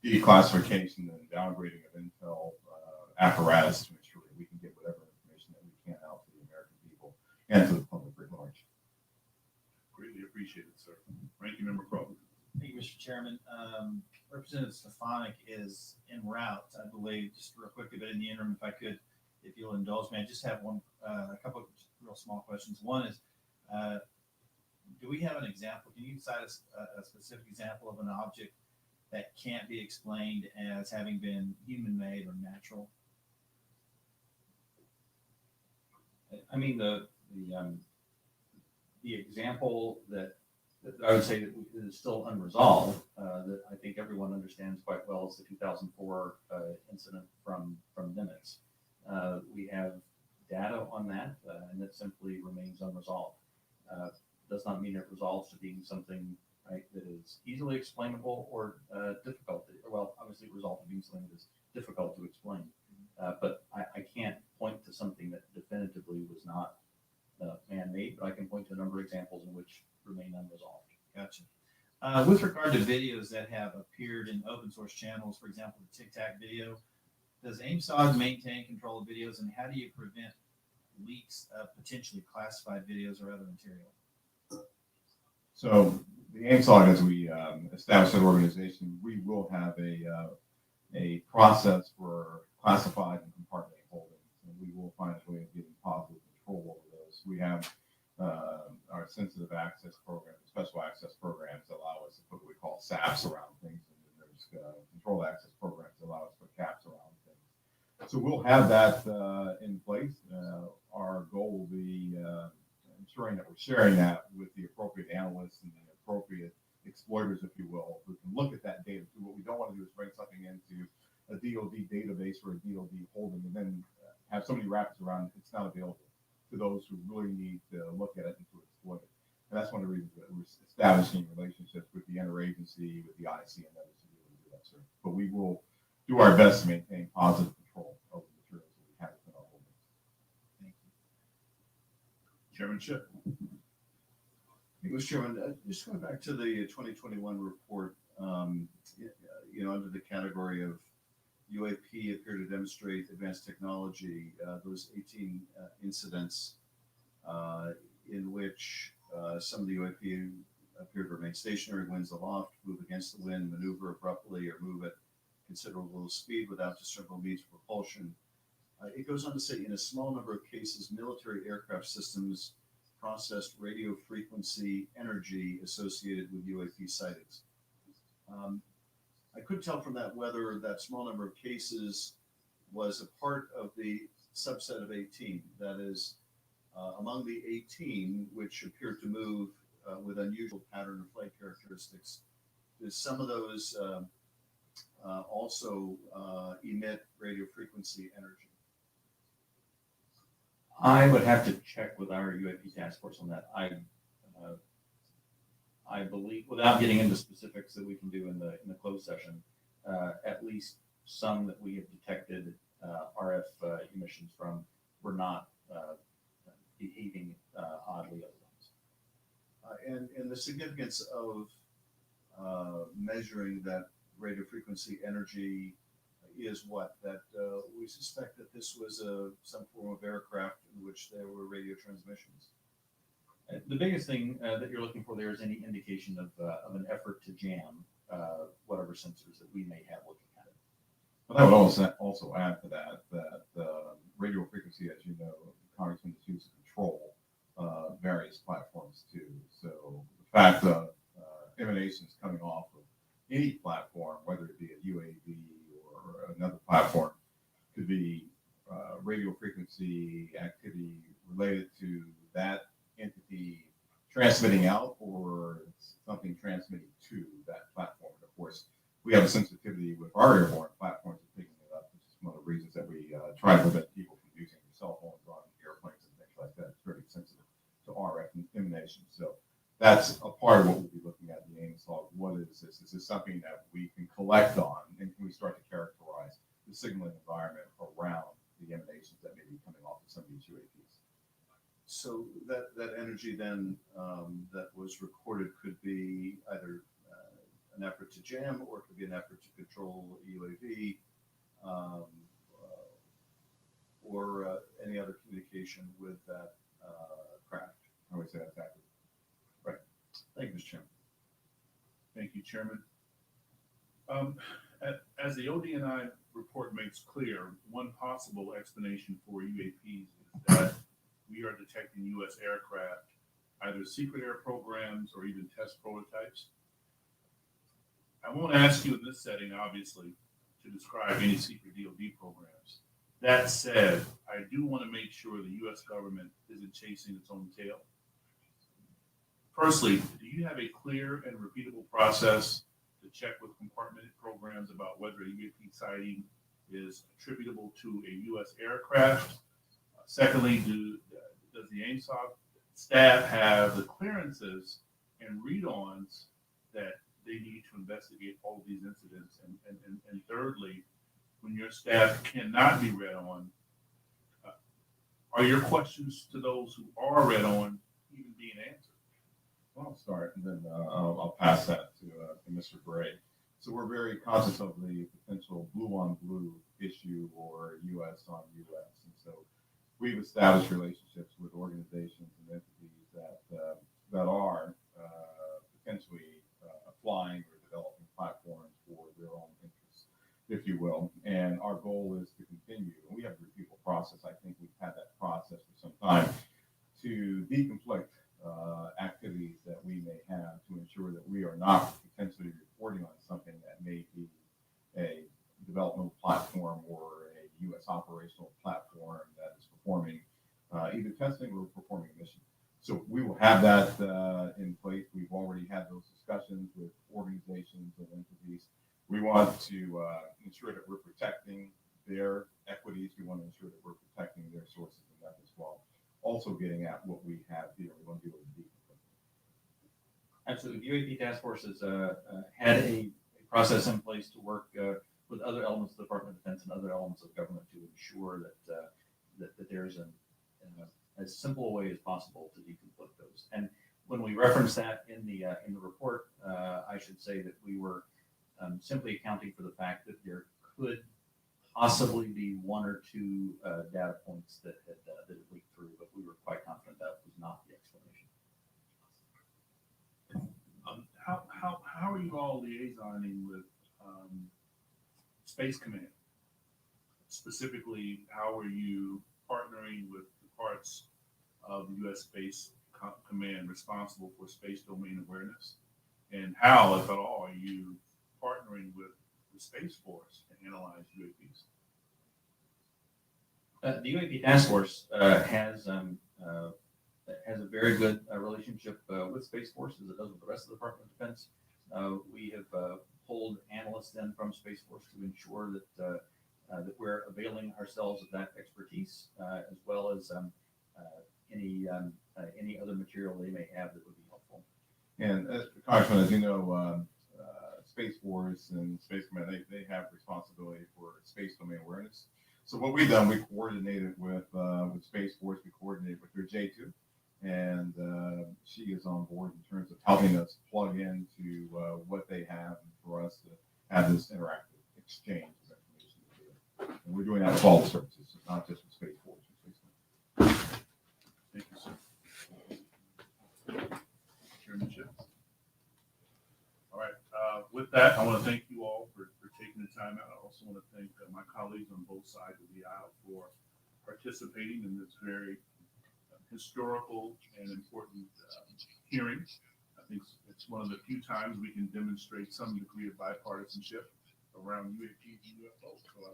Speaker 1: the declassification and downgrading of intel apparatus to ensure that we can get whatever information that we can out to the American people and to the public at large.
Speaker 2: Greatly appreciated, sir. Ranking Member Crawford.
Speaker 3: Thank you, Mr. Chairman. Representative Stefanik is en route, I believe, just real quickly, but in the interim, if I could, if you'll indulge me, I just have a couple of real small questions. One is, do we have an example? Can you cite a specific example of an object that can't be explained as having been human-made or natural?
Speaker 4: I mean, the example that I would say that is still unresolved, that I think everyone understands quite well, is the 2004 incident from Nimitz. We have data on that, and it simply remains unresolved. Does not mean it resolves to being something, right, that is easily explainable or difficult. Well, obviously, it resolved to being something that is difficult to explain. But I can't point to something that definitively was not man-made, but I can point to a number of examples in which remain unresolved.
Speaker 3: Gotcha. With regard to videos that have appeared in open source channels, for example, the Tic Tac video, does AIMSOG maintain control of videos, and how do you prevent leaks of potentially classified videos or other material?
Speaker 1: So the AIMSOG, as we establish that organization, we will have a process for classified and compartmented holdings, and we will find a way of getting positive control over those. We have our sensitive access program, special access programs allow us to put what we call SAPs around things, and then there's controlled access programs that allow us to put caps around things. So we'll have that in place. Our goal will be ensuring that we're sharing that with the appropriate analysts and the appropriate exploiters, if you will, who can look at that data. What we don't want to do is bring something into a DoD database or a DoD holding and then have so many wrappers around it's not available to those who really need to look at it and to exploit it. And that's one of the reasons that we're establishing relationships with the interagency, with the IC, and others to be able to do that, sir. But we will do our best to maintain positive control over the materials that we have within our holdings.
Speaker 3: Thank you.
Speaker 2: Chairman Schiff.
Speaker 5: Mr. Chairman, just going back to the 2021 report, under the category of UAP appear to demonstrate advanced technology, those 18 incidents in which some of the UAP appear to remain stationary, winds aloft, move against the wind, maneuver abruptly, or move at considerable speed without discernible means of propulsion. It goes on to say, in a small number of cases, military aircraft systems processed radio frequency energy associated with UAP sightings. I couldn't tell from that whether that small number of cases was a part of the subset of 18. That is, among the 18 which appeared to move with unusual pattern of flight characteristics, does some of those also emit radio frequency energy?
Speaker 4: I would have to check with our UAP task force on that. I believe, without getting into specifics that we can do in the closed session, at least some that we have detected RF emissions from were not behaving oddly otherwise.
Speaker 5: And the significance of measuring that radio frequency energy is what? That we suspect that this was some form of aircraft in which there were radio transmissions.
Speaker 4: The biggest thing that you're looking for there is any indication of an effort to jam whatever sensors that we may have looking at it.
Speaker 1: But I would also add to that radio frequency, as you know, Congressman, is used to control various platforms too. So the fact of emanations coming off of any platform, whether it be a UAV or another platform, could be radio frequency activity related to that entity transmitting out or something transmitting to that platform. And of course, we have a sensitivity with our airborne platforms of picking it up, which is one of the reasons that we try to prevent people from using their cell phones on airplanes and things like that. It's very sensitive to RF emanations. So that's a part of what we'll be looking at in the AIMS log. What is this? Is this something that we can collect on, and can we start to characterize the signaling environment around the emanations that may be coming off of some of these UAVs?
Speaker 5: So that energy then that was recorded could be either an effort to jam, or it could be an effort to control UAV, or any other communication with that craft.
Speaker 1: I would say that's accurate.
Speaker 5: Thank you, Mr. Chairman.
Speaker 2: Thank you, Chairman. As the ODNI report makes clear, one possible explanation for UAPs is that we are detecting U.S. aircraft, either secret air programs or even test prototypes. I won't ask you in this setting, obviously, to describe any secret DoD programs. That said, I do want to make sure the U.S. government isn't chasing its own tail. Firstly, do you have a clear and repeatable process to check with compartmented programs about whether a UAP sighting is attributable to a U.S. aircraft? Secondly, does the AIMSOC staff have the clearances and read-ons that they need to investigate all of these incidents? And thirdly, when your staff cannot be read on, are your questions to those who are read on even being answered?
Speaker 1: Well, I'll start, and then I'll pass that to Mr. Bray. So we're very conscious of the potential blue-on-blue issue or U.S. on U.S. And so we've established relationships with organizations and entities that are potentially flying or developing platforms for their own interests, if you will. And our goal is to continue, and we have a repeatable process. I think we've had that process for some time to deconflict activities that we may have to ensure that we are not potentially reporting on something that may be a developmental platform or a U.S. operational platform that is performing either testing or performing a mission. So we will have that in place. We've already had those discussions with organizations and entities. We want to ensure that we're protecting their equities. We want to ensure that we're protecting their sources of methods while also getting at what we have here. We want to be able to deconflict.
Speaker 4: Absolutely. The UAP task force has had a process in place to work with other elements of the Department of Defense and other elements of government to ensure that there's as simple a way as possible to deconflict those. And when we reference that in the report, I should say that we were simply accounting for the fact that there could possibly be one or two data points that had leaked through, but we were quite confident that was not the explanation.
Speaker 2: How are you all liaisoning with Space Command? Specifically, how are you partnering with the parts of the U.S. Space Command responsible for space domain awareness? And how, if at all, are you partnering with the Space Force to analyze UAPs?
Speaker 4: The UAP task force has a very good relationship with Space Force, as it does with the rest of the Department of Defense. We have pulled analysts in from Space Force to ensure that that we're availing ourselves of that expertise, as well as any other material they may have that would be helpful.
Speaker 1: And Congressman, as you know, Space Force and Space Command, they have responsibility for space domain awareness. So what we've done, we coordinated with Space Force, we coordinated with their J2, and she is on board in terms of helping us plug into what they have for us to have this interactive exchange of information. And we're doing that with all the services, not just with Space Force.
Speaker 2: Thank you, sir. Chairmanship. All right. With that, I want to thank you all for taking the time out. I also want to thank my colleagues on both sides of the aisle for participating in this very historical and important hearing. I think it's one of the few times we can demonstrate some degree of bipartisanship around UAPs and UFOs. So I